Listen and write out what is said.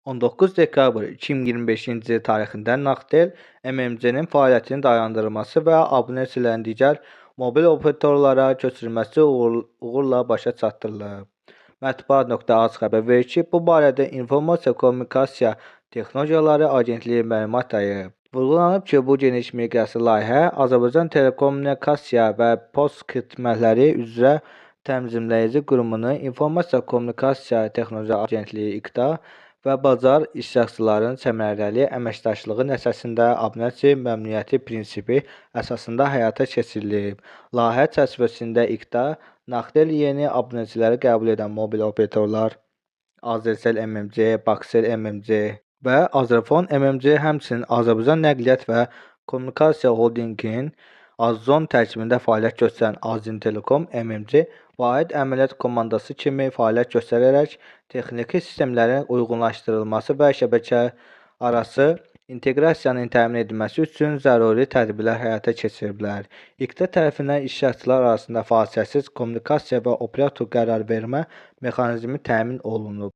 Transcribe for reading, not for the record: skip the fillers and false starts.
19 dekabr 2025-ci il tarixində Naqtel MMC-nin fəaliyyətinin dayandırılması və abunəçilərin digər mobil operatorlara köçürülməsi uğurla başa çatdırılıb. Mətbuat.az xəbər verir ki, bu barədə İnformasiya Kommunikasiya Texnologiyaları Agentliyi məlumat yayıb. Vurğulanıb ki, bu geniş miqyaslı layihə Azərbaycan Telekommunikasiya və Post Xidmətləri üzrə Tənzimləyici Qurumunun İnformasiya Kommunikasiya Texnologiyaları Agentliyi (İQTA) və bazar iştirakçılarının səmərəli əməkdaşlığı nəticəsində abunəçi məmnuniyyəti prinsipi əsasında həyata keçirilib. Layihə çərçivəsində İQTA, Naqtel yeni abunəçiləri qəbul edən mobil operatorlar Azercell MMC, Baxcell MMC və Azerfon MMC, həmçinin Azərbaycan Nəqliyyat və Kommunikasiya Holdinqinin Azzon tərkibində fəaliyyət göstərən Azintelekom MMC vahid əməliyyat komandası kimi fəaliyyət göstərərək texniki sistemlərin uyğunlaşdırılması və şəbəkəarası inteqrasiyanın təmin edilməsi üçün zəruri tədbirlər həyata keçiriblər. İQTA tərəfindən iştirakçılar arasında fasiləsiz kommunikasiya və operator qərarvermə mexanizmi təmin olunub.